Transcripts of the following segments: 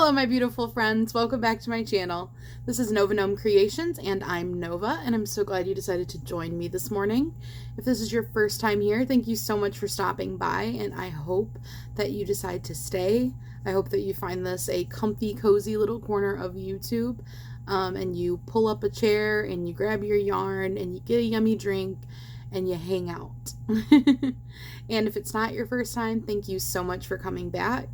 Hello my beautiful friends, welcome back to my channel. This is Nova Gnome Creations and I'm Nova, and I'm so glad you decided to join me this morning. If this is your first time here, thank you so much for stopping by, and I hope that you decide to stay. I hope that you find this a comfy, cozy little corner of YouTube, and you pull up a chair and you grab your yarn and you get a yummy drink and you hang out. And if it's not your first time, thank you so much for coming back.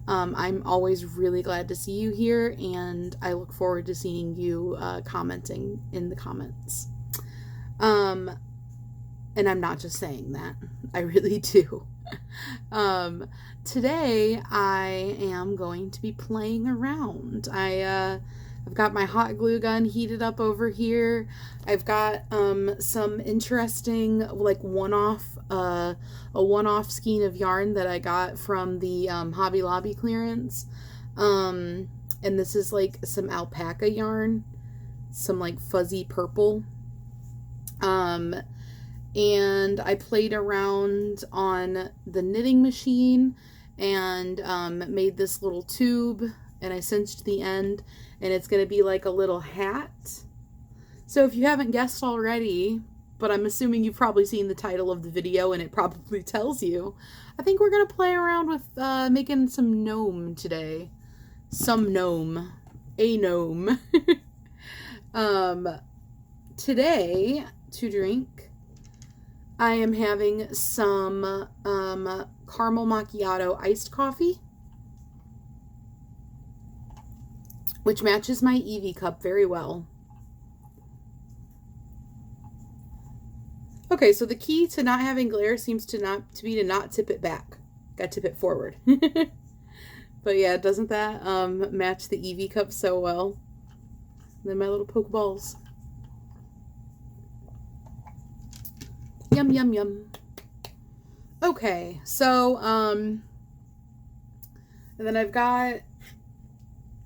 I'm always really glad to see you here, and I look forward to seeing you commenting in the comments. And I'm not just saying that, I really do. Today I am going to be playing around. I've got my hot glue gun heated up over here. I've got some interesting like a one-off skein of yarn that I got from the Hobby Lobby clearance. And this is like some alpaca yarn, some like fuzzy purple. And I played around on the knitting machine and made this little tube, and I cinched the end, and it's going to be like a little hat. So if you haven't guessed already, but I'm assuming you've probably seen the title of the video and it probably tells you, I think we're going to play around with making some gnome today. Some gnome. A gnome. Today, to drink, I am having some caramel macchiato iced coffee, which matches my Eevee cup very well. Okay, so the key to not having glare seems to be to not tip it back. Gotta tip it forward. But yeah, doesn't that match the Eevee cup so well? And then my little pokeballs. Yum, yum, yum. Okay, so, and then I've got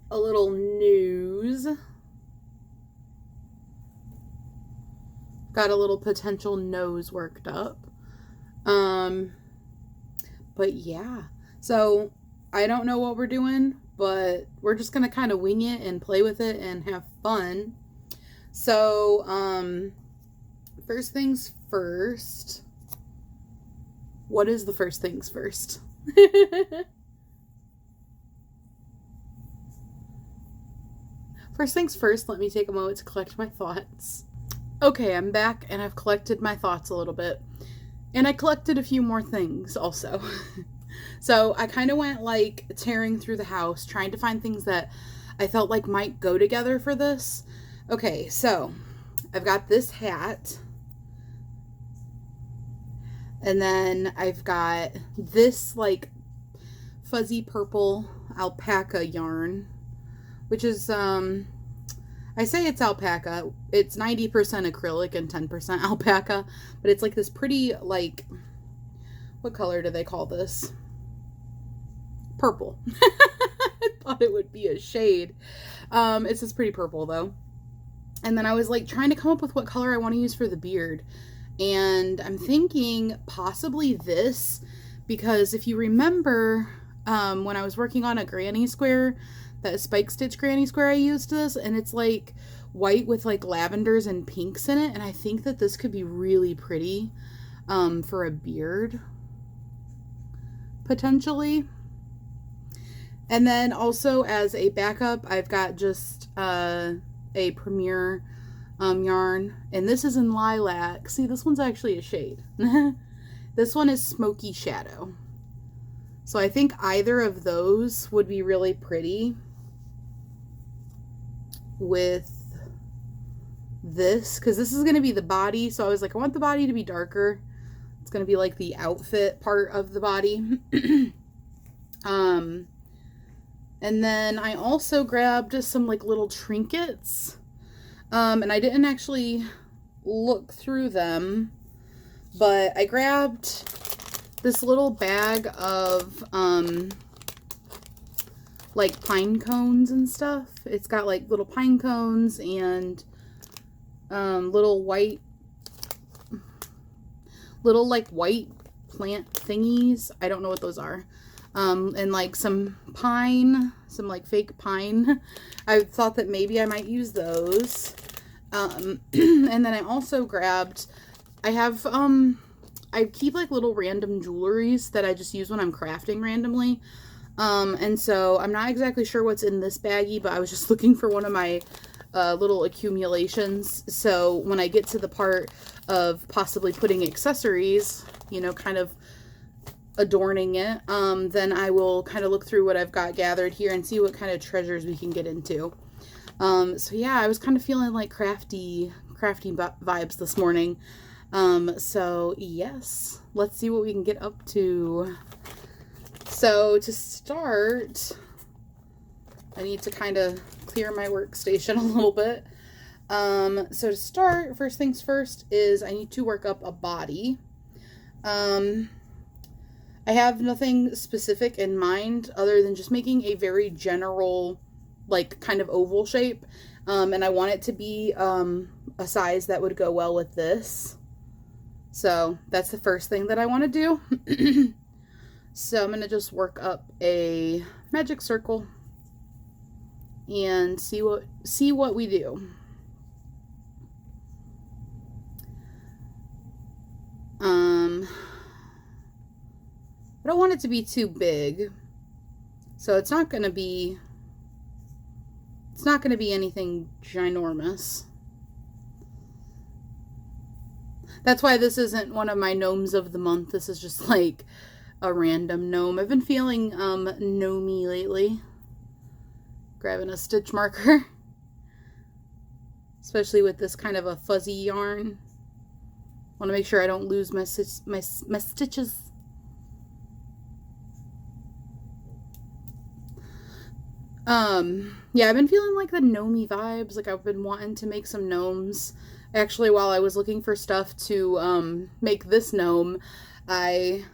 a little news. Got a little potential nose worked up. But yeah. So I don't know what we're doing, but we're just gonna kind of wing it and play with it and have fun. So, first things first. What is the first things first? First things first, let me take a moment to collect my thoughts. Okay, I'm back and I've collected my thoughts a little bit. And I collected a few more things also. So I kind of went like tearing through the house, trying to find things that I felt like might go together for this. Okay, so I've got this hat. And then I've got this like fuzzy purple alpaca yarn, which is, I say it's alpaca. It's 90% acrylic and 10% alpaca, but it's like this pretty, like, what color do they call this? Purple. I thought it would be a shade. It's this pretty purple though. And then I was like trying to come up with what color I want to use for the beard. And I'm thinking possibly this, because if you remember, when I was working on a granny square, that spike stitch granny square, I used this, and it's like white with like lavenders and pinks in it, and I think that this could be really pretty for a beard potentially. And then also as a backup, I've got just a Premier yarn, and this is in lilac. See, this one's actually a shade. This one is smoky shadow. So I think either of those would be really pretty with this, because this is going to be the body. So I was like, I want the body to be darker. It's going to be like the outfit part of the body. And then I also grabbed some like little trinkets. And I didn't actually look through them, but I grabbed this little bag of like pine cones and stuff. It's got like little pine cones and little like white plant thingies. I don't know what those are. and like some pine, some like fake pine. I thought that maybe I might use those. And then I also grabbed, I keep like little random jewelries that I just use when I'm crafting randomly. And so I'm not exactly sure what's in this baggie, but I was just looking for one of my little accumulations. So when I get to the part of possibly putting accessories, you know, kind of adorning it, then I will kind of look through what I've got gathered here and see what kind of treasures we can get into. So yeah, I was kind of feeling like crafty vibes this morning. So yes, let's see what we can get up to. So to start, I need to kind of clear my workstation a little bit. So to start, first things first is I need to work up a body. I have nothing specific in mind other than just making a very general, like kind of oval shape. And I want it to be a size that would go well with this. So that's the first thing that I want to do. So I'm going to just work up a magic circle and see what we do. I don't want it to be too big. So it's not going to be anything ginormous. That's why this isn't one of my gnomes of the month. This is just like a random gnome. I've been feeling gnomey lately. Grabbing a stitch marker. Especially with this kind of a fuzzy yarn. Want to make sure I don't lose my stitches. Yeah, I've been feeling like the gnomey vibes. Like I've been wanting to make some gnomes. Actually, while I was looking for stuff to make this gnome, I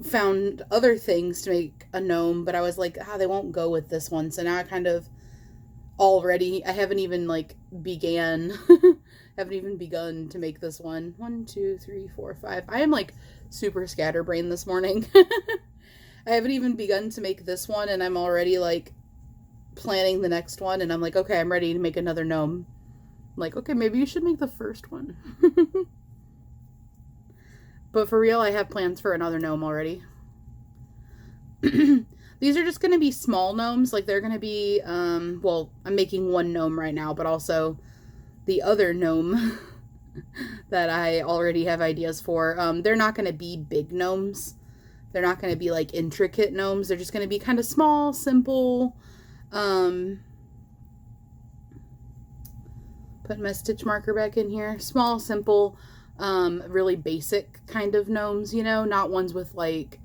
found other things to make a gnome, but I was like, they won't go with this one. So now I kind of I haven't even like haven't even begun to make this one. 1, 2, 3, 4, 5. I am like super scatterbrained this morning. I haven't even begun to make this one, and I'm already like planning the next one, and I'm like, okay, I'm ready to make another gnome. I'm like, okay, maybe you should make the first one. But for real, I have plans for another gnome already. These are just going to be small gnomes. Like, they're going to be, well, I'm making one gnome right now, but also the other gnome that I already have ideas for. They're not going to be big gnomes. They're not going to be, like, intricate gnomes. They're just going to be kind of small, simple. Put my stitch marker back in here. Small, simple, really basic kind of gnomes, you know? Not ones with, like,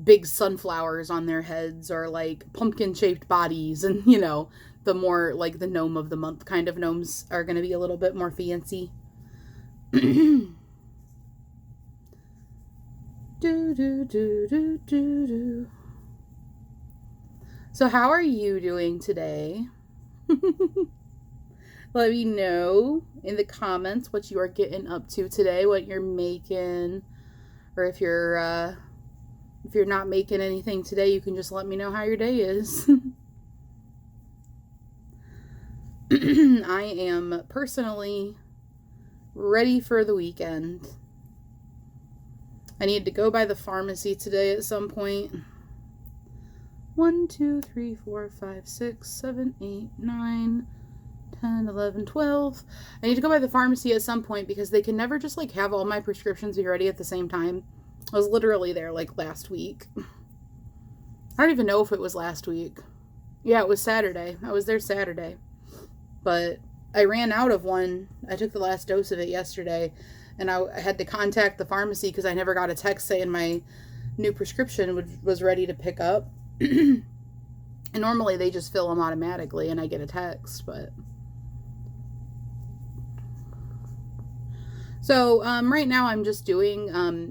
big sunflowers on their heads or like pumpkin shaped bodies, and you know, the more like the gnome of the month kind of gnomes are going to be a little bit more fancy. Do, do, do, do, do, do. So how are you doing today? Let me know in the comments what you are getting up to today, what you're making, or if you're not making anything today, you can just let me know how your day is. I am personally ready for the weekend. I need to go by the pharmacy today at some point. 1, 2, 3, 4, 5, 6, 7, 8, 9, 10, 11, 12. I need to go by the pharmacy at some point because they can never just like have all my prescriptions be ready at the same time. I was literally there like last week. I don't even know if it was last week. Yeah, it was Saturday. I was there Saturday. But I ran out of one. I took the last dose of it yesterday. And I had to contact the pharmacy because I never got a text saying my new prescription was ready to pick up. And normally they just fill them automatically and I get a text, but... So, right now I'm just doing,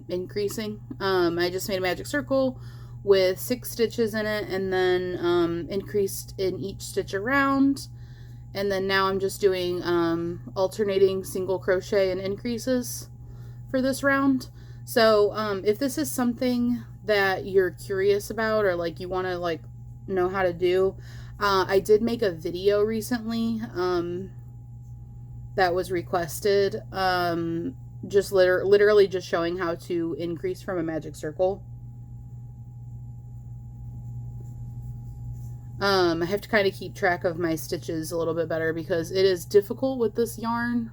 increasing. I just made a magic circle with 6 stitches in it and then, increased in each stitch around. And then now I'm just doing, alternating single crochet and increases for this round. So, if this is something that you're curious about or like you want to like know how to do, I did make a video recently that was requested, just literally just showing how to increase from a magic circle. I have to kind of keep track of my stitches a little bit better because it is difficult with this yarn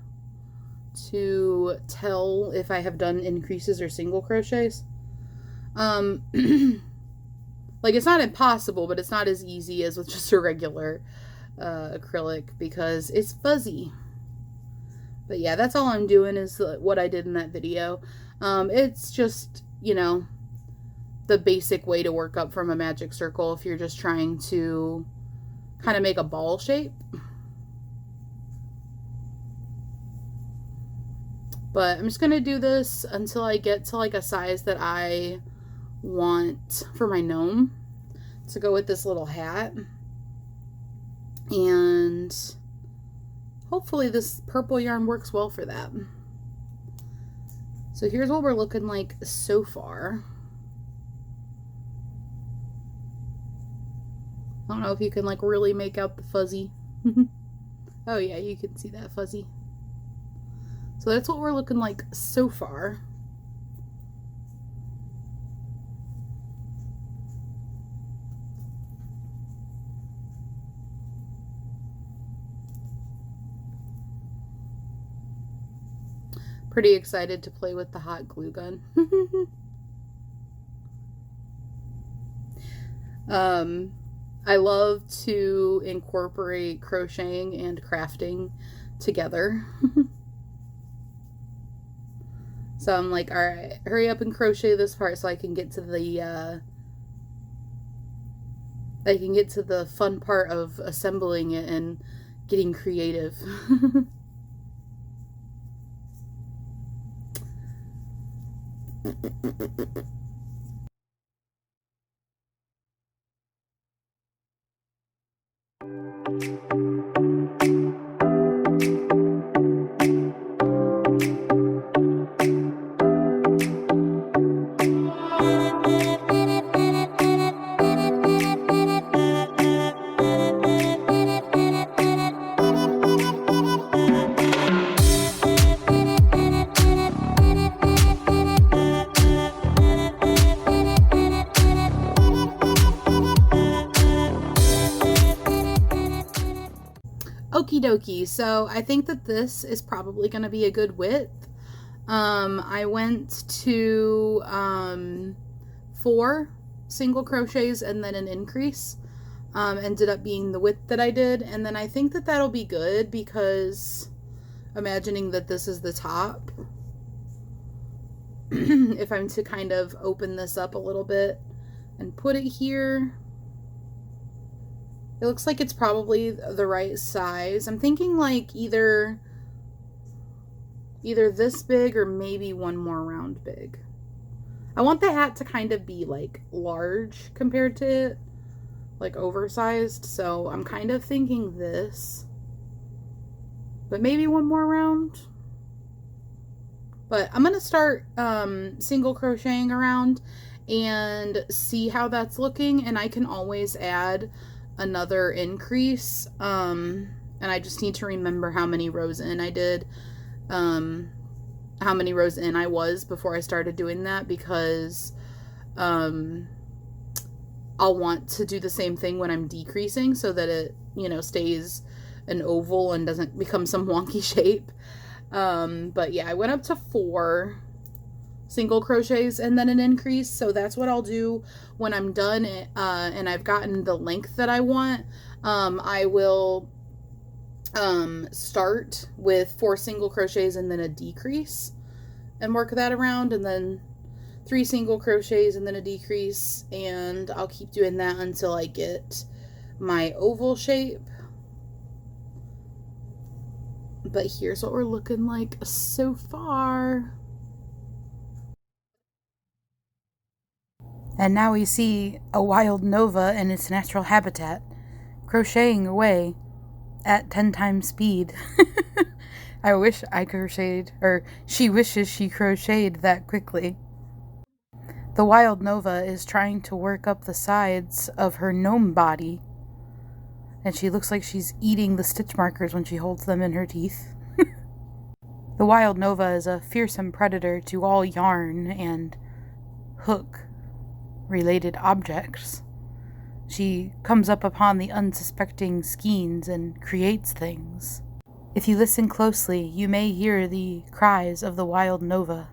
to tell if I have done increases or single crochets. Like, it's not impossible, but it's not as easy as with just a regular acrylic because it's fuzzy. But yeah, that's all I'm doing is what I did in that video. It's just, you know, the basic way to work up from a magic circle if you're just trying to kind of make a ball shape. But I'm just going to do this until I get to like a size that I want for my gnome to go with this little hat. And hopefully this purple yarn works well for that. So here's what we're looking like so far. I don't know if you can like really make out the fuzzy. Oh yeah, you can see that fuzzy. So that's what we're looking like so far. Pretty excited to play with the hot glue gun. I love to incorporate crocheting and crafting together. So I'm like, all right, hurry up and crochet this part so I can get to the fun part of assembling it and getting creative. Okie dokie, so I think that this is probably going to be a good width. I went to 4 single crochets and then an increase. Ended up being the width that I did, and then I think that that'll be good because imagining that this is the top, if I'm to kind of open this up a little bit and put it here, it looks like it's probably the right size. I'm thinking like either this big or maybe one more round big. I want the hat to kind of be like large compared to it, like oversized. So I'm kind of thinking this, but maybe one more round. But I'm going to start single crocheting around and see how that's looking. And I can always add another increase. And I just need to remember how many rows in I did. How many rows in I was before I started doing that, because I'll want to do the same thing when I'm decreasing so that it, you know, stays an oval and doesn't become some wonky shape. But yeah, I went up to 4 single crochets and then an increase. So that's what I'll do when I'm done and I've gotten the length that I want. I will start with 4 single crochets and then a decrease and work that around, and then 3 single crochets and then a decrease, and I'll keep doing that until I get my oval shape. But here's what we're looking like so far. And now we see a wild nova in its natural habitat, crocheting away at 10 times speed. I wish I crocheted, or she wishes she crocheted that quickly. The wild Nova is trying to work up the sides of her gnome body, and she looks like she's eating the stitch markers when she holds them in her teeth. The wild Nova is a fearsome predator to all yarn and hook-related objects. She comes up upon the unsuspecting skeins and creates things. If you listen closely, you may hear the cries of the wild Nova.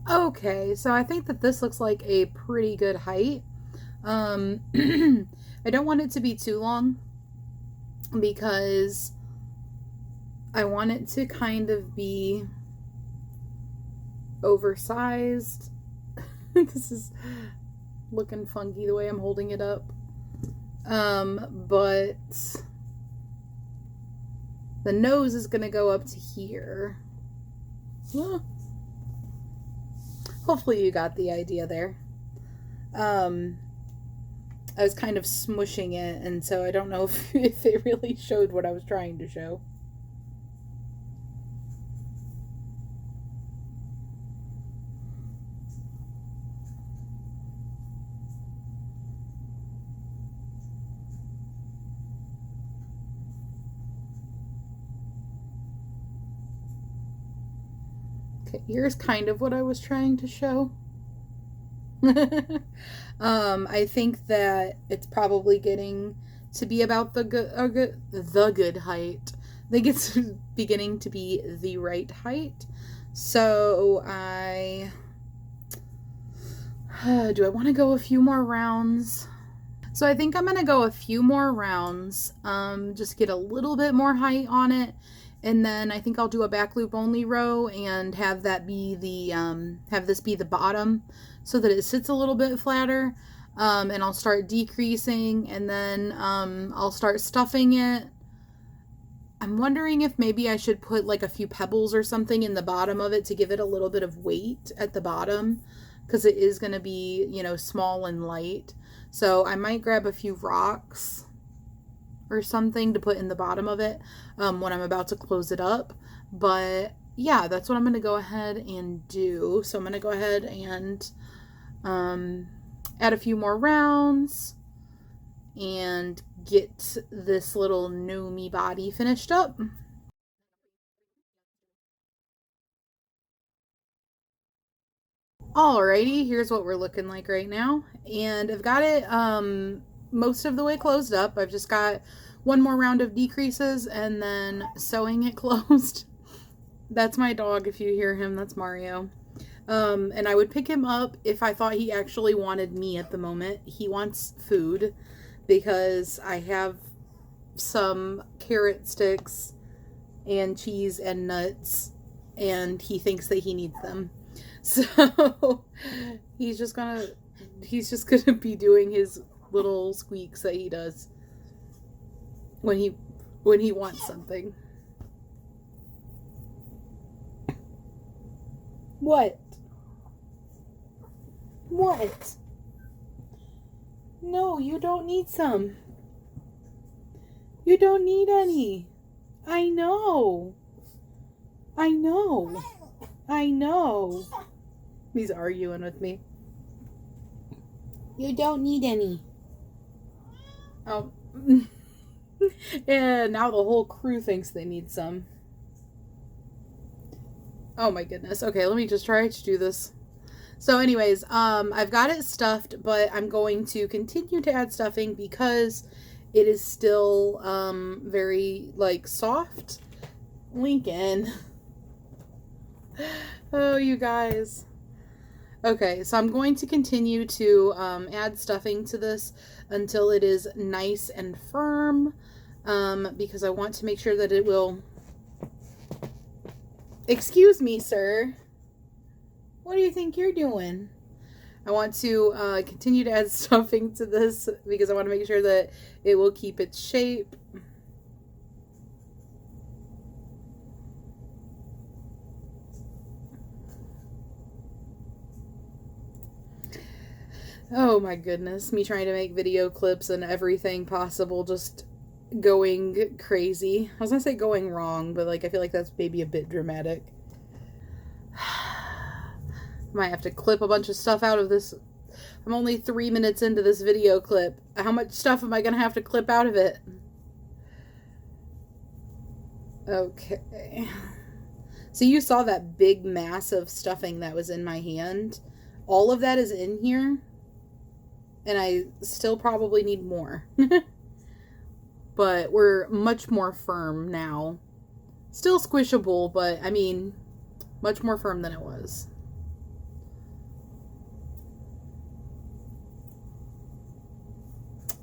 Okay, so I think that this looks like a pretty good height. I don't want it to be too long because I want it to kind of be oversized. This is looking funky the way I'm holding it up. But the nose is gonna go up to here. Hopefully you got the idea there. I was kind of smushing it, and so I don't know if it really showed what I was trying to show. Okay, here's kind of what I was trying to show. I think that it's probably getting to be about the good height. I think it's beginning to be the right height. So do I want to go a few more rounds? So I think I'm going to go a few more rounds, just get a little bit more height on it. And then I think I'll do a back loop only row and have that be the, have this be the bottom so that it sits a little bit flatter. And I'll start decreasing, and then I'll start stuffing it. I'm wondering if maybe I should put like a few pebbles or something in the bottom of it to give it a little bit of weight at the bottom, because it is going to be, you know, small and light. So I might grab a few rocks or something to put in the bottom of it when I'm about to close it up. But yeah, that's what I'm going to go ahead and do. So I'm going to go ahead and add a few more rounds and get this little Gnome body finished up. Alrighty, here's what we're looking like right now. And I've got it most of the way closed up. I've just got one more round of decreases and then sewing it closed. That's my dog. If you hear him, that's Mario. And I would pick him up if I thought he actually wanted me at the moment. He wants food because I have some carrot sticks and cheese and nuts, and he thinks that he needs them. So he's just gonna be doing his little squeaks that he does when he wants something. What? What? No, you don't need some. You don't need any. I know. I know. I know. He's arguing with me. You don't need any. Oh. And now the whole crew thinks they need some. Oh my goodness. Okay, let me just try to do this. So anyways, I've got it stuffed, but I'm going to continue to add stuffing because it is still very like soft. Lincoln. Oh, you guys. Okay, so I'm going to continue to add stuffing to this until it is nice and firm, because I want to make sure that it will... Excuse me, sir. What do you think you're doing? I want to continue to add stuffing to this because I want to make sure that it will keep its shape. Oh my goodness, me trying to make video clips and everything possible, just going crazy. I was gonna say going wrong, but like I feel like that's maybe a bit dramatic. Might have to clip a bunch of stuff out of this. I'm only 3 minutes into this video clip. How much stuff am I gonna have to clip out of it? Okay. So you saw that big mass of stuffing that was in my hand. All of that is in here. And I still probably need more. But we're much more firm now. Still squishable, but I mean, much more firm than it was.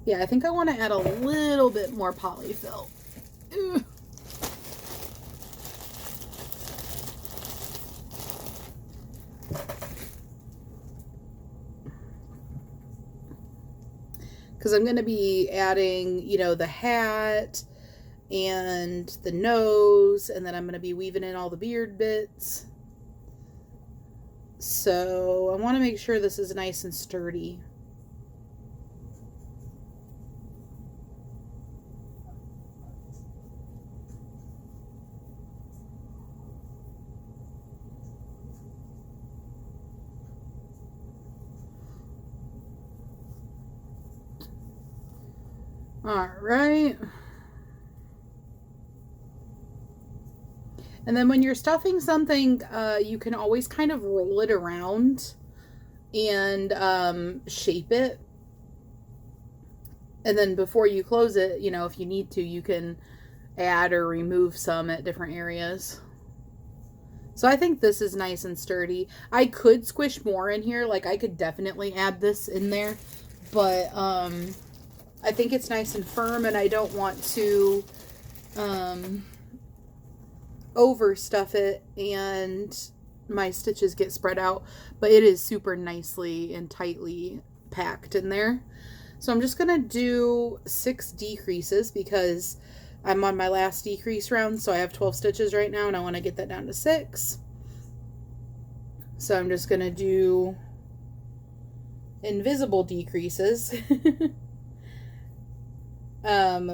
Yeah, I think I want to add a little bit more polyfill. Ugh. Because I'm going to be adding, you know, the hat and the nose, and then I'm going to be weaving in all the beard bits. So I want to make sure this is nice and sturdy. All right. And then when you're stuffing something, you can always kind of roll it around and shape it. And then before you close it, you know, if you need to, you can add or remove some at different areas. So I think this is nice and sturdy. I could squish more in here. Like I could definitely add this in there, but I think it's nice and firm, and I don't want to overstuff it and my stitches get spread out, but it is super nicely and tightly packed in there. So I'm just gonna do 6 decreases because I'm on my last decrease round, so I have 12 stitches right now and I want to get that down to 6. So I'm just gonna do invisible decreases.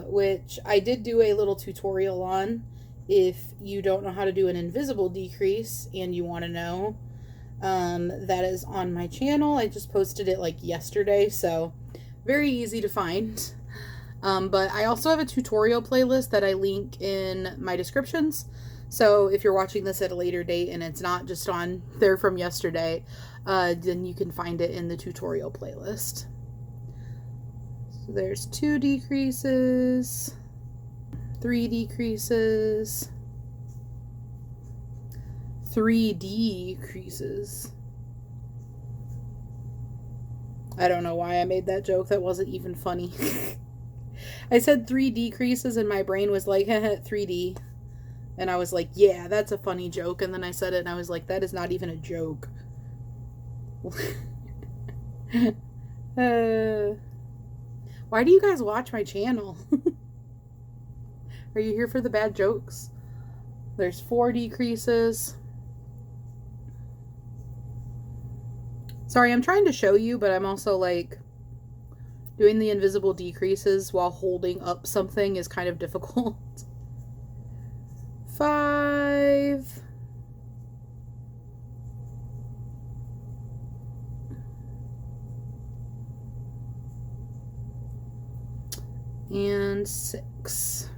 Which I did do a little tutorial on. If you don't know how to do an invisible decrease and you want to know, that is on my channel. I just posted it like yesterday, so very easy to find. But I also have a tutorial playlist that I link in my descriptions. So if you're watching this at a later date and it's not just on there from yesterday, then you can find it in the tutorial playlist. So there's 2 decreases, 3 decreases, 3 decreases. I don't know why I made that joke. That wasn't even funny. I said 3 decreases and my brain was like, 3D. And I was like, yeah, that's a funny joke. And then I said it and I was like, that is not even a joke. Why do you guys watch my channel? Are you here for the bad jokes? There's 4 decreases. Sorry, I'm trying to show you, but I'm also like doing the invisible decreases while holding up something is kind of difficult. 5. And 6.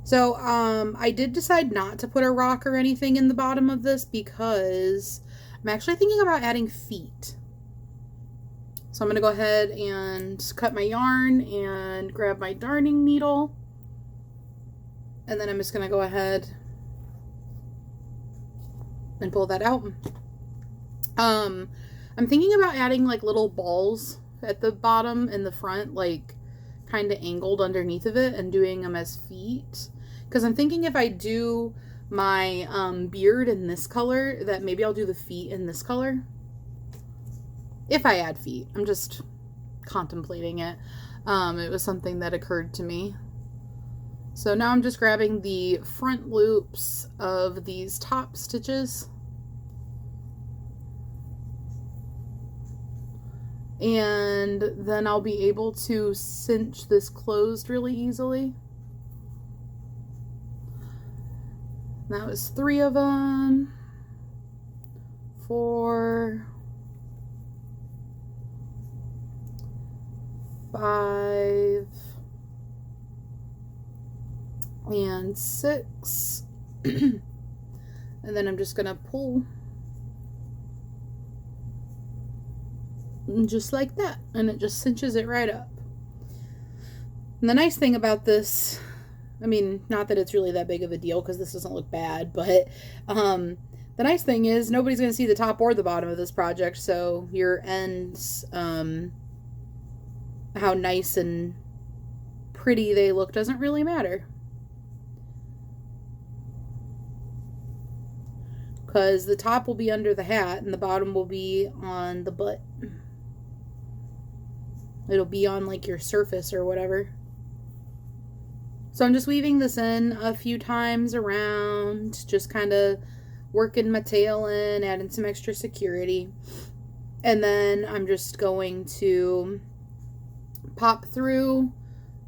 So, I did decide not to put a rock or anything in the bottom of this because I'm actually thinking about adding feet. So I'm going to go ahead and cut my yarn and grab my darning needle. And then I'm just going to go ahead and pull that out. I'm thinking about adding like little balls at the bottom and the front, like kind of angled underneath of it, and doing them as feet. Because I'm thinking if I do my beard in this color, that maybe I'll do the feet in this color. If I add feet. I'm just contemplating it. It was something that occurred to me. So now I'm just grabbing the front loops of these top stitches. and then I'll be able to cinch this closed really easily. That was 3 of them. 4, 5, and 6. And then I'm just gonna pull just like that, and it just cinches it right up. And the nice thing about this, I mean, not that it's really that big of a deal because this doesn't look bad, but the nice thing is nobody's going to see the top or the bottom of this project, so your ends, how nice and pretty they look doesn't really matter. Because the top will be under the hat and the bottom will be on the butt. It'll be on like your surface or whatever. So I'm just weaving this in a few times around, just kind of working my tail in, adding some extra security. And then I'm just going to pop through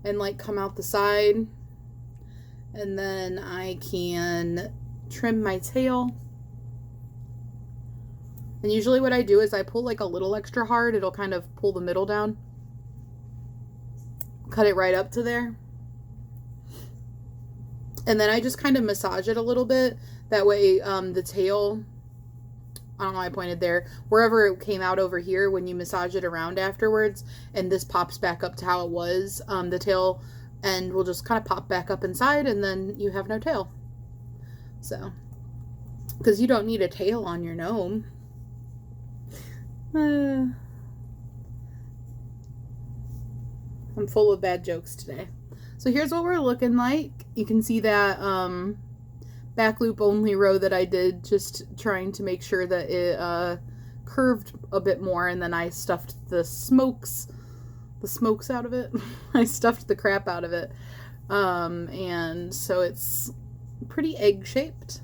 and like come out the side. And then I can trim my tail. And usually what I do is I pull like a little extra hard. It'll kind of pull the middle down. Cut it right up to there. And then I just kind of massage it a little bit. That way the tail, I don't know why I pointed there, wherever it came out over here, when you massage it around afterwards and this pops back up to how it was, the tail end will just kind of pop back up inside and then you have no tail. So, because you don't need a tail on your gnome. I'm full of bad jokes today. So here's what we're looking like. You can see that back loop only row that I did, just trying to make sure that it curved a bit more, and then I stuffed the smokes out of it. I stuffed the crap out of it. And so it's pretty egg shaped.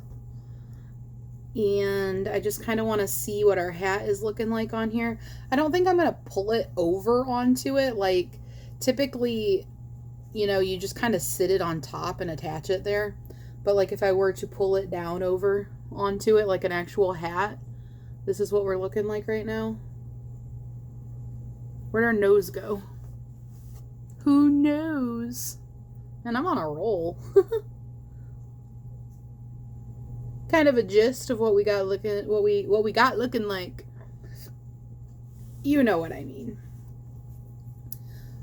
And I just kind of want to see what our hat is looking like on here. I don't think I'm going to pull it over onto it. Like typically, you know, you just kind of sit it on top and attach it there. But like if I were to pull it down over onto it like an actual hat, this is what we're looking like right now. Where'd our nose go? Who knows? And I'm on a roll. Kind of a gist of what we got looking, what we got looking like. You know what I mean.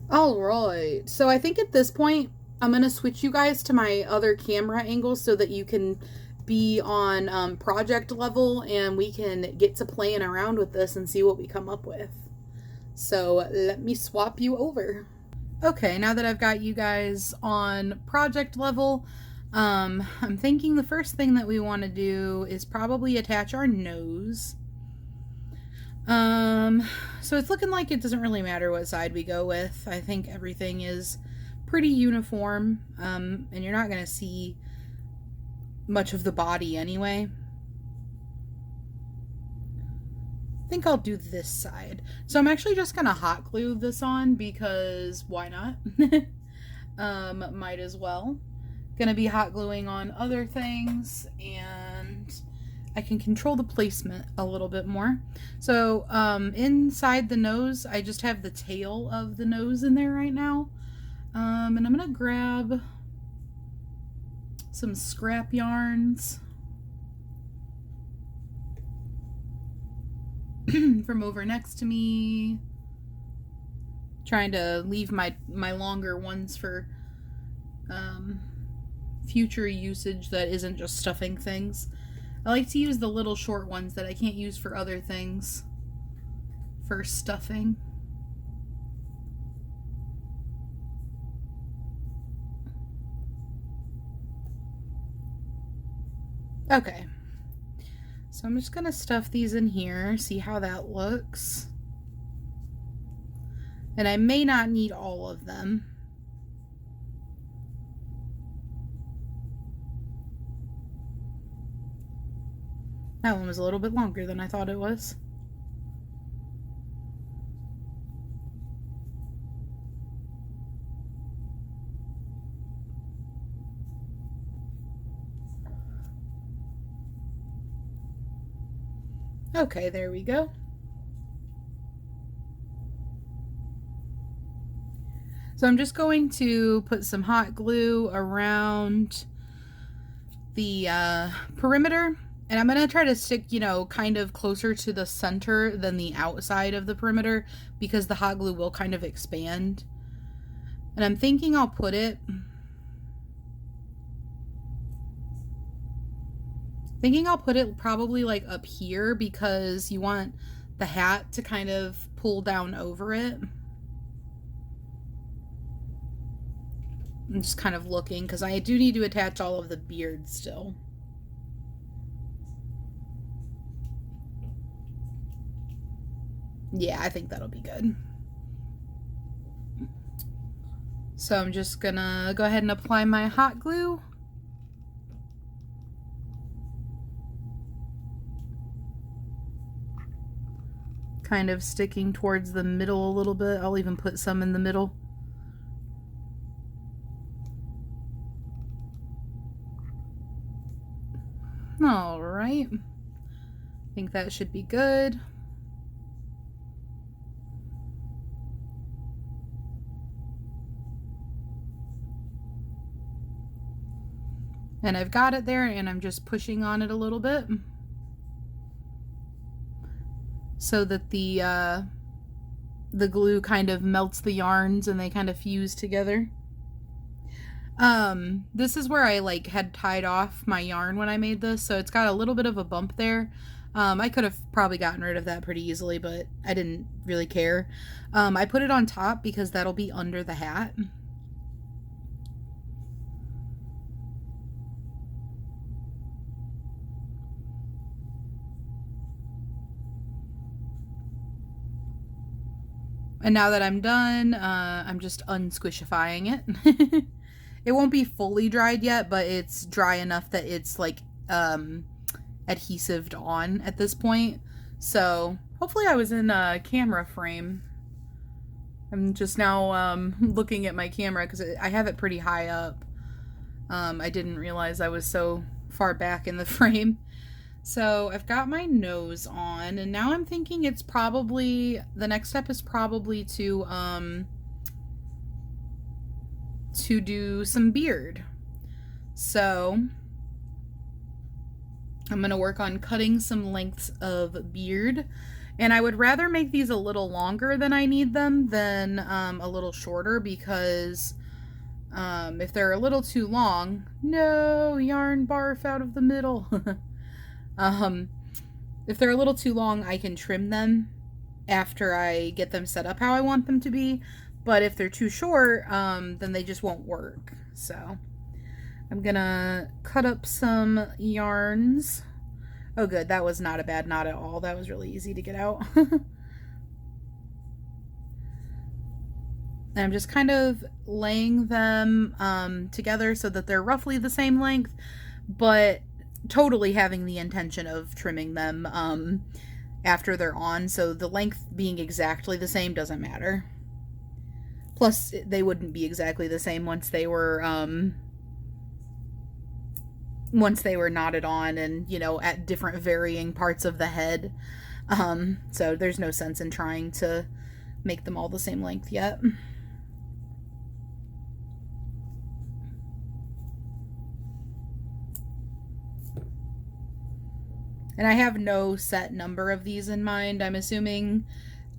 All right. So I think at this point I'm gonna switch you guys to my other camera angle so that you can be on project level and we can get to playing around with this and see what we come up with. So let me swap you over. Okay, now that I've got you guys on project level, I'm thinking the first thing that we want to do is probably attach our nose. So it's looking like it doesn't really matter what side we go with. I think everything is pretty uniform, and you're not going to see much of the body anyway. I think I'll do this side. So I'm actually just going to hot glue this on because why not? Might as well. Gonna be hot gluing on other things, and I can control the placement a little bit more. So inside the nose, I just have the tail of the nose in there right now. And I'm gonna grab some scrap yarns from over next to me. Trying to leave my longer ones for future usage that isn't just stuffing things. I like to use the little short ones that I can't use for other things for stuffing. Okay, so I'm just gonna stuff these in here, see how that looks. And I may not need all of them. That one was a little bit longer than I thought it was. Okay, there we go. So I'm just going to put some hot glue around the perimeter, and I'm going to try to stick, you know, kind of closer to the center than the outside of the perimeter, because the hot glue will kind of expand. And I'm thinking I'll put it probably like up here, because you want the hat to kind of pull down over it. I'm just kind of looking, because I do need to attach all of the beard still. Yeah, I think that'll be good. So I'm just gonna go ahead and apply my hot glue. Kind of sticking towards the middle a little bit. I'll even put some in the middle. All right. I think that should be good. And I've got it there, and I'm just pushing on it a little bit so that the glue kind of melts the yarns and they kind of fuse together. This is where I like had tied off my yarn when I made this, so it's got a little bit of a bump there. I could have probably gotten rid of that pretty easily, but I didn't really care. I put it on top because that'll be under the hat. And now that I'm done, I'm just unsquishifying it. It won't be fully dried yet, but it's dry enough that it's like adhesived on at this point. So hopefully I was in a camera frame. I'm just now looking at my camera because I have it pretty high up. I didn't realize I was so far back in the frame. So I've got my nose on, and now I'm thinking it's probably, the next step is probably to do some beard. So I'm going to work on cutting some lengths of beard, and I would rather make these a little longer than I need them than a little shorter, because if they're a little too long, no, yarn barf out of the middle. If they're a little too long, I can trim them after I get them set up how I want them to be. But if they're too short, then they just won't work. So I'm gonna cut up some yarns. Oh good, that was not a bad knot at all. That was really easy to get out. And I'm just kind of laying them together so that they're roughly the same length, but totally having the intention of trimming them after they're on, so the length being exactly the same doesn't matter. Plus, they wouldn't be exactly the same once they were knotted on and, you know, at different varying parts of the head. So there's no sense in trying to make them all the same length yet. And I have no set number of these in mind. I'm assuming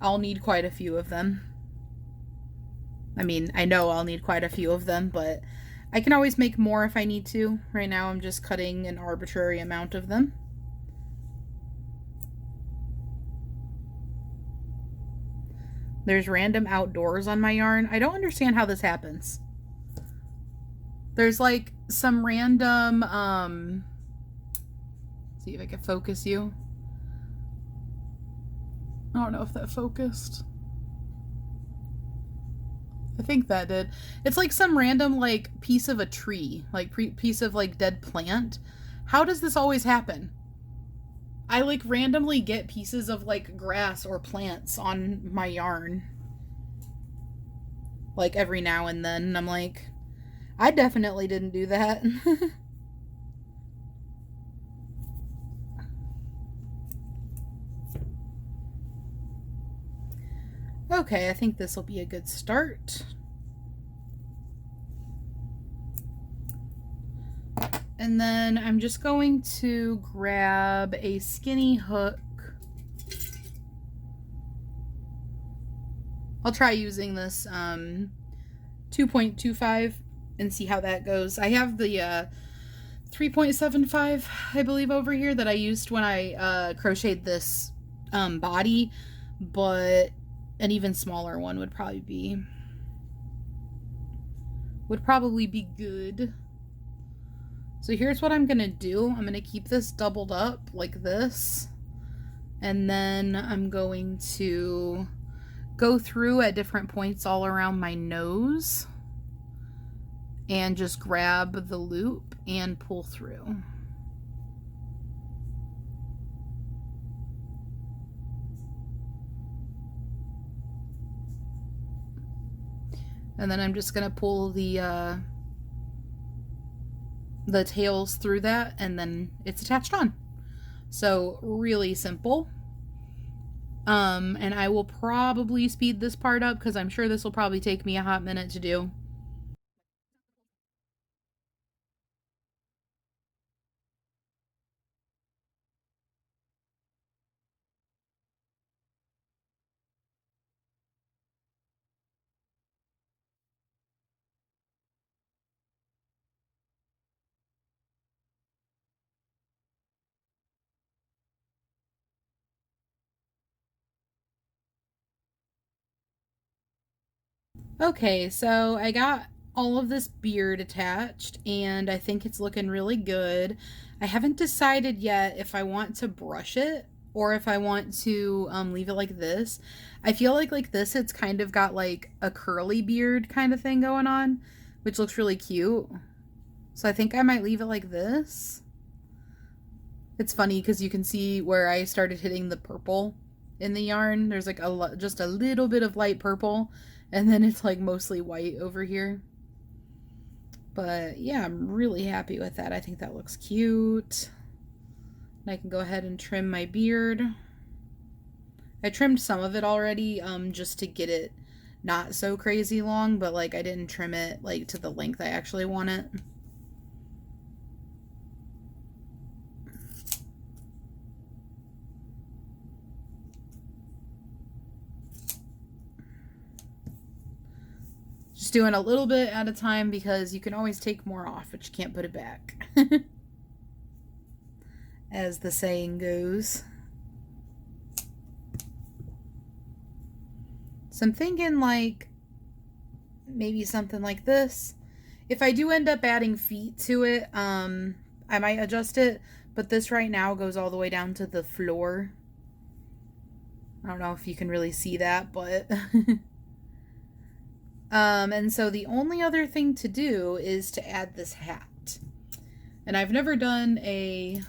I'll need quite a few of them. I mean, I know I'll need quite a few of them, but I can always make more if I need to. Right now I'm just cutting an arbitrary amount of them. There's random outdoors on my yarn. I don't understand how this happens. There's like some random, see if I can focus you. I don't know if that focused. I think that did. It's like some random like piece of a tree, like piece of like dead plant. How does this always happen? I like randomly get pieces of like grass or plants on my yarn. Like every now and then. And I'm like, I definitely didn't do that. Okay, I think this will be a good start. And then I'm just going to grab a skinny hook. I'll try using this 2.25 and see how that goes. I have the 3.75, I believe, over here that I used when I crocheted this body, but an even smaller one would probably be good. So here's what I'm gonna do. I'm gonna keep this doubled up like this, and then I'm going to go through at different points all around my nose and just grab the loop and pull through. And then I'm just gonna pull the tails through that, and then it's attached on. So really simple. And I will probably speed this part up because I'm sure this will probably take me a hot minute to do. Okay, so I got all of this beard attached, and I think it's looking really good. I haven't decided yet if I want to brush it or if I want to leave it like this. I feel like this, it's kind of got like a curly beard kind of thing going on, which looks really cute. So I think I might leave it like this. It's funny because you can see where I started hitting the purple in the yarn. There's like just a little bit of light purple, and then it's like mostly white over here. But yeah, I'm really happy with that. I think that looks cute. And I can go ahead and trim my beard. I trimmed some of it already just to get it not so crazy long, but like I didn't trim it like to the length I actually want it. Just doing a little bit at a time because you can always take more off, but you can't put it back. As the saying goes. So I'm thinking like maybe something like this. If I do end up adding feet to it, I might adjust it, but this right now goes all the way down to the floor. I don't know if you can really see that, but and so the only other thing to do is to add this hat. And I've never done a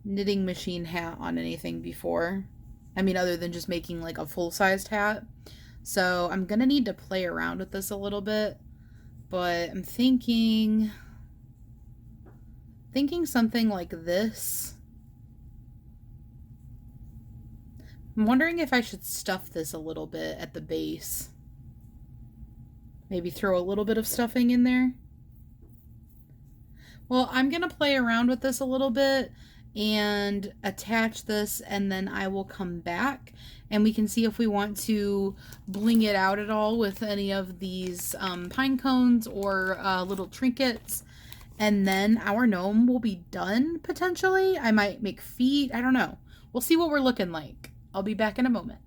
knitting machine hat on anything before. I mean, other than just making like a full-sized hat. So I'm gonna need to play around with this a little bit, but I'm thinking something like this. I'm wondering if I should stuff this a little bit at the base. Maybe throw a little bit of stuffing in there. Well, I'm gonna play around with this a little bit and attach this, and then I will come back and we can see if we want to bling it out at all with any of these pine cones or little trinkets. And then our gnome will be done, potentially. I might make feet. I don't know. We'll see what we're looking like. I'll be back in a moment.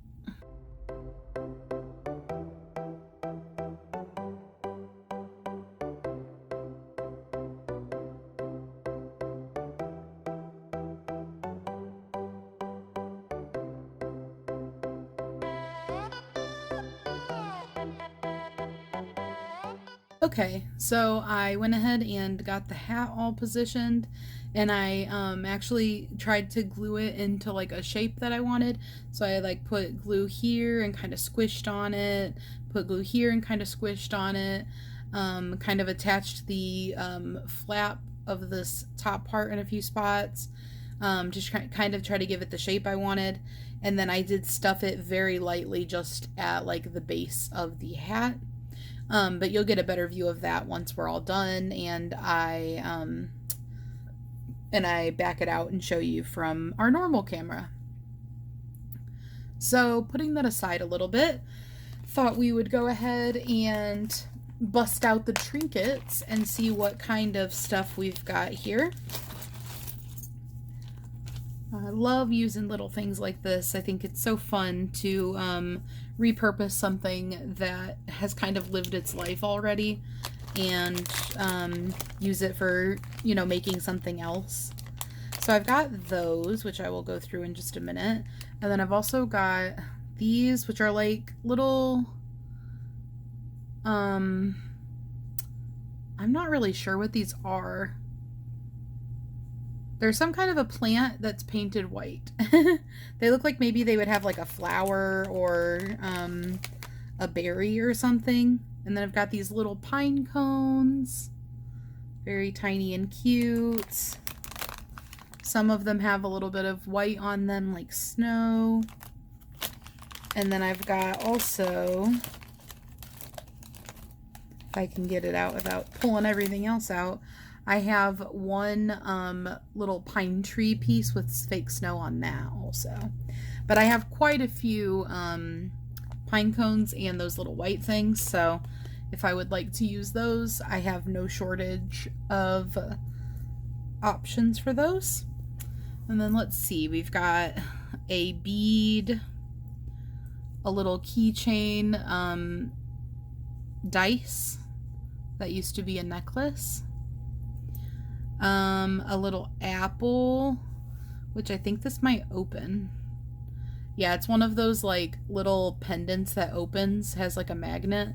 Okay, so I went ahead and got the hat all positioned, and I actually tried to glue it into like a shape that I wanted. So I like put glue here and kind of squished on it, put glue here and kind of squished on it, kind of attached the flap of this top part in a few spots, to kind of try to give it the shape I wanted. And then I did stuff it very lightly just at like the base of the hat. But you'll get a better view of that once we're all done, and I back it out and show you from our normal camera. So putting that aside a little bit, thought we would go ahead and bust out the trinkets and see what kind of stuff we've got here. I love using little things like this. I think it's so fun to repurpose something that has kind of lived its life already and use it for, you know, making something else. So I've got those, which I will go through in just a minute. And then I've also got these, which are like little, I'm not really sure what these are. There's some kind of a plant that's painted white. They look like maybe they would have like a flower or a berry or something. And then I've got these little pine cones. Very tiny and cute. Some of them have a little bit of white on them like snow. And then I've got also, if I can get it out without pulling everything else out, I have one little pine tree piece with fake snow on that also. But I have quite a few pine cones and those little white things, so if I would like to use those, I have no shortage of options for those. And then let's see, we've got a bead, a little keychain dice that used to be a necklace. A little apple, which I think this might open. Yeah, it's one of those like little pendants that opens, has like a magnet.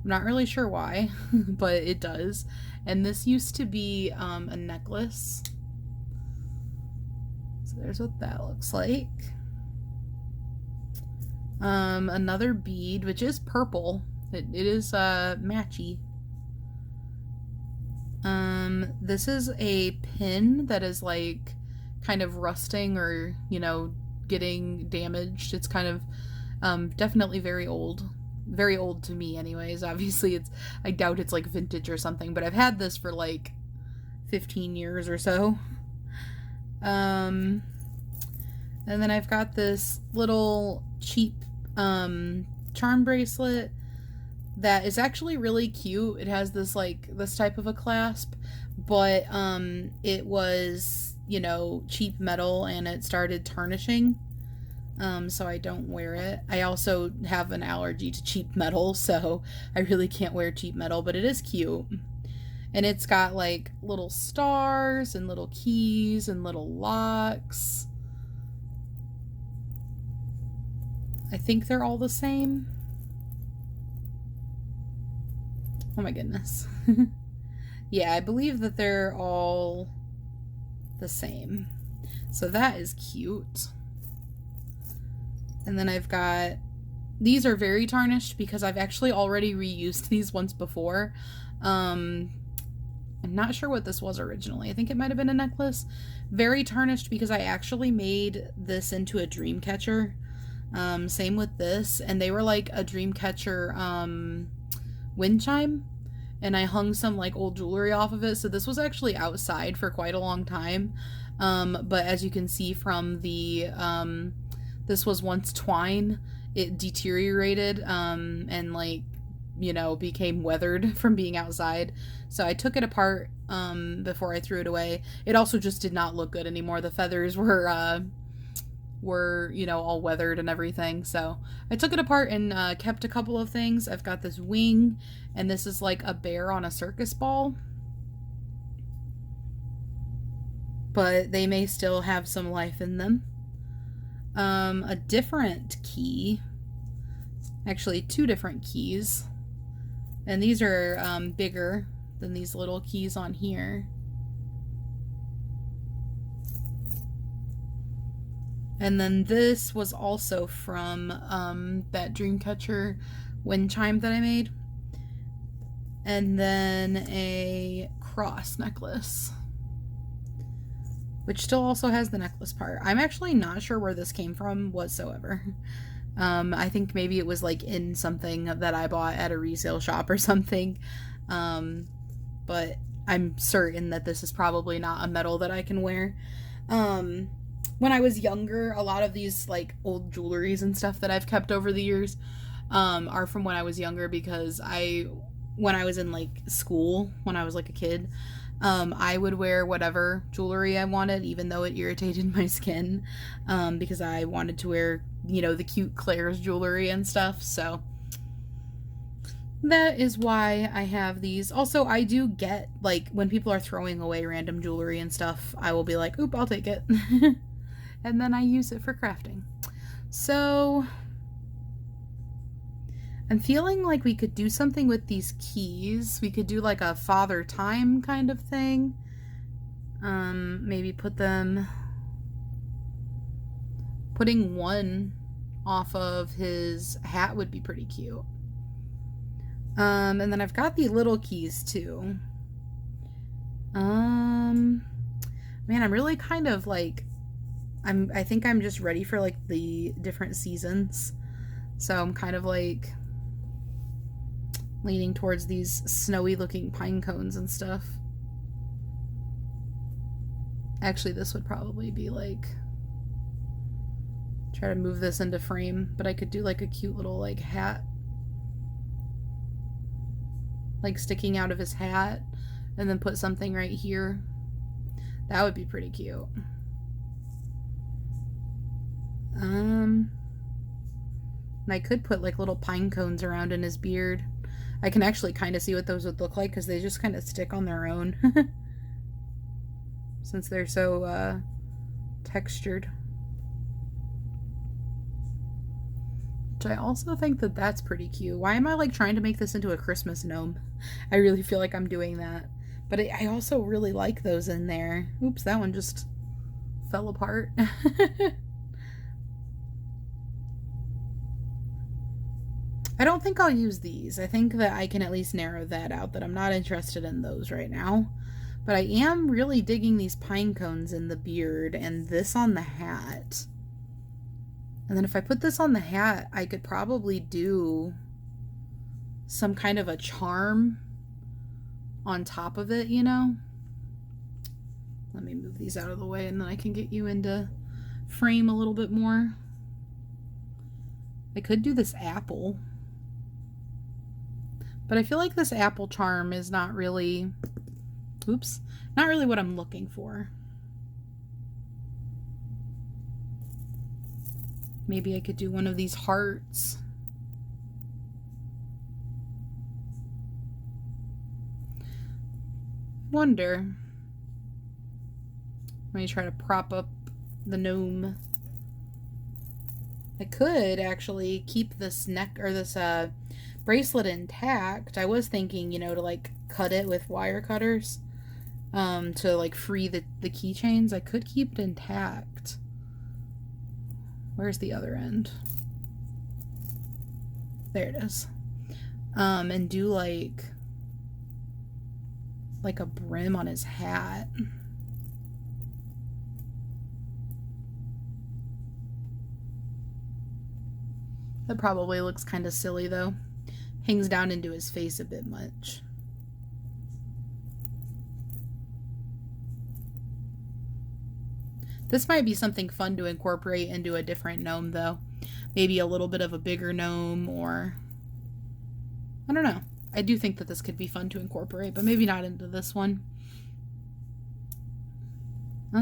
I'm not really sure why, but it does. And this used to be a necklace. So there's what that looks like. Another bead, which is purple. It is matchy. This is a pin that is like kind of rusting or, you know, getting damaged. It's kind of definitely very old to me anyways. Obviously I doubt it's like vintage or something, but I've had this for like 15 years or so. And then I've got this little cheap charm bracelet that is actually really cute. It has this like this type of a clasp, but it was, you know, cheap metal and it started tarnishing, so I don't wear it. I also have an allergy to cheap metal, so I really can't wear cheap metal, but it is cute. And it's got like little stars and little keys and little locks. I think they're all the same. Oh my goodness. Yeah, I believe that they're all the same. So that is cute. And then I've got, these are very tarnished because I've actually already reused these once before. I'm not sure what this was originally. I think it might have been a necklace. Very tarnished because I actually made this into a dream catcher. Same with this. And they were like a dream catcher wind chime, and I hung some like old jewelry off of it, so this was actually outside for quite a long time, but as you can see from the this was once twine. It deteriorated and like, you know, became weathered from being outside, so I took it apart before I threw it away. It also just did not look good anymore. The feathers were, you know, all weathered and everything. So I took it apart and kept a couple of things. I've got this wing, and this is like a bear on a circus ball. But they may still have some life in them. A different key. Actually, two different keys. And these are bigger than these little keys on here. And then this was also from that Dreamcatcher wind chime that I made. And then a cross necklace. which still also has the necklace part. I'm actually not sure where this came from whatsoever. I think maybe it was like in something that I bought at a resale shop or something. But I'm certain that this is probably not a medal that I can wear. When I was younger, a lot of these like old jewelries and stuff that I've kept over the years are from when I was younger, because when I was in like school, when I was like a kid, I would wear whatever jewelry I wanted, even though it irritated my skin, because I wanted to wear, you know, the cute Claire's jewelry and stuff. So that is why I have these. Also, I do get, like, when people are throwing away random jewelry and stuff, I will be like, oop, I'll take it. And then I use it for crafting. So I'm feeling like we could do something with these keys. We could do like a Father Time kind of thing. Maybe putting one off of his hat would be pretty cute. And then I've got the little keys too. Man, I'm really kind of like, I think I'm just ready for like the different seasons. So I'm kind of like leaning towards these snowy looking pine cones and stuff. Actually, this would probably be like, try to move this into frame, but I could do like a cute little like hat, like sticking out of his hat, and then put something right here. That would be pretty cute. And I could put like little pine cones around in his beard. I can actually kind of see what those would look like, because they just kind of stick on their own. Since they're so textured. Which I also think that that's pretty cute. Why am I like trying to make this into a Christmas gnome? I really feel like I'm doing that. But I also really like those in there. Oops, that one just fell apart. I don't think I'll use these. I think that I can at least narrow that out, that I'm not interested in those right now. But I am really digging these pine cones in the beard and this on the hat. And then if I put this on the hat, I could probably do some kind of a charm on top of it, you know? Let me move these out of the way, and then I can get you into frame a little bit more. I could do this apple. But I feel like this apple charm is not really, oops, not really what I'm looking for. Maybe I could do one of these hearts. Wonder. Let me try to prop up the gnome. I could actually keep this neck, or this bracelet intact. I was thinking, you know, to like cut it with wire cutters to like free the keychains. I could keep it intact. Where's the other end? There it is. And do like a brim on his hat. That probably looks kind of silly though. Hangs down into his face a bit much. This might be something fun to incorporate into a different gnome though. Maybe a little bit of a bigger gnome, or I don't know. I do think that this could be fun to incorporate, but maybe not into this one. I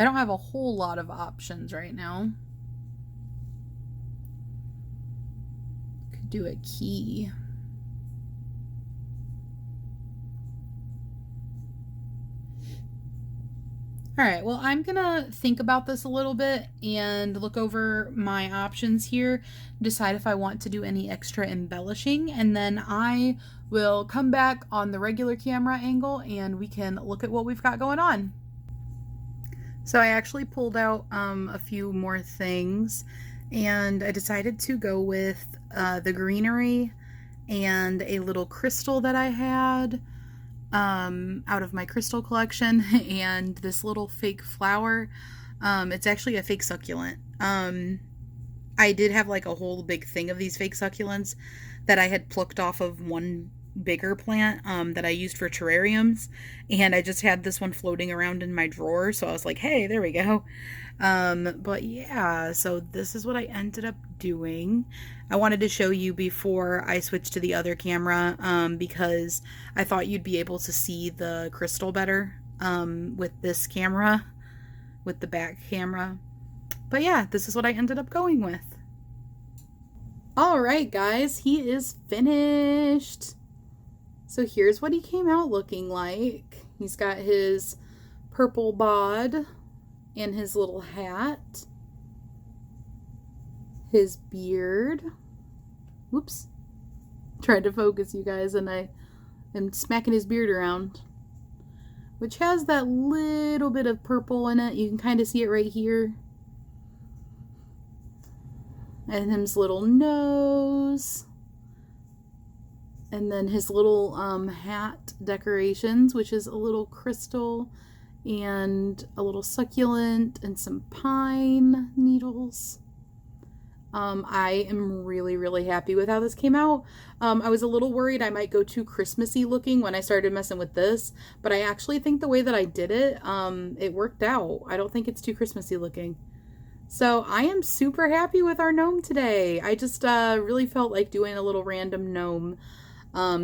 don't have a whole lot of options right now. Could do a key. All right, well, I'm gonna think about this a little bit and look over my options here, decide if I want to do any extra embellishing, and then I will come back on the regular camera angle and we can look at what we've got going on. So I actually pulled out a few more things, and I decided to go with the greenery and a little crystal that I had. out of my crystal collection, and this little fake flower. It's actually a fake succulent. I did have like a whole big thing of these fake succulents that I had plucked off of one bigger plant that I used for terrariums, and I just had this one floating around in my drawer, so I was like, hey, there we go. But yeah, so this is what I ended up doing. I wanted to show you before I switched to the other camera because I thought you'd be able to see the crystal better with this camera, with the back camera. But yeah, this is what I ended up going with. All right, guys, he is finished. So here's what he came out looking like. He's got his purple bod and his little hat, his beard. Whoops. Tried to focus, you guys, and I am smacking his beard around, which has that little bit of purple in it. You can kind of see it right here. And his little nose. And then his little hat decorations, which is a little crystal and a little succulent and some pine needles. I am really, really happy with how this came out. I was a little worried I might go too Christmassy looking when I started messing with this, but I actually think the way that I did it, it worked out. I don't think it's too Christmassy looking. So I am super happy with our gnome today. I just really felt like doing a little random gnome.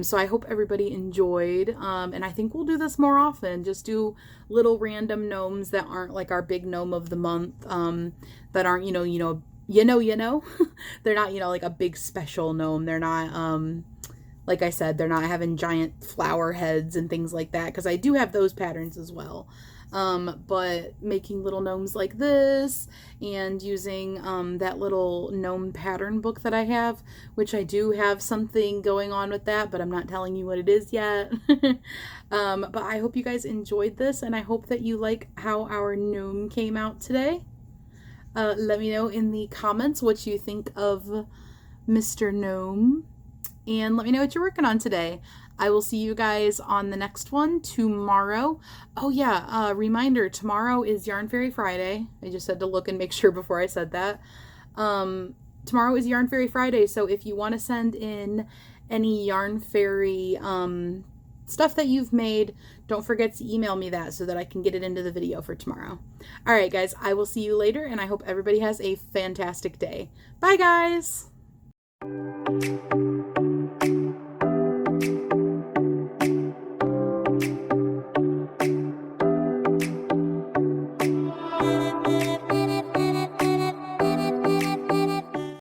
So I hope everybody enjoyed, and I think we'll do this more often. Just do little random gnomes that aren't like our big gnome of the month, that aren't, you know, they're not, like a big special gnome. They're not, like I said, they're not having giant flower heads and things like that, because I do have those patterns as well. But making little gnomes like this and using that little gnome pattern book that I have, which I do have something going on with that, but I'm not telling you what it is yet. But I hope you guys enjoyed this, and I hope that you like how our gnome came out today. Let me know in the comments what you think of Mr. Gnome, and let me know what you're working on today. I will see you guys on the next one tomorrow. Oh yeah, reminder, tomorrow is Yarn Fairy Friday. I just had to look and make sure before I said that. Tomorrow is Yarn Fairy Friday, so if you want to send in any Yarn Fairy stuff that you've made, don't forget to email me that so that I can get it into the video for tomorrow. All right, guys, I will see you later, and I hope everybody has a fantastic day. Bye, guys!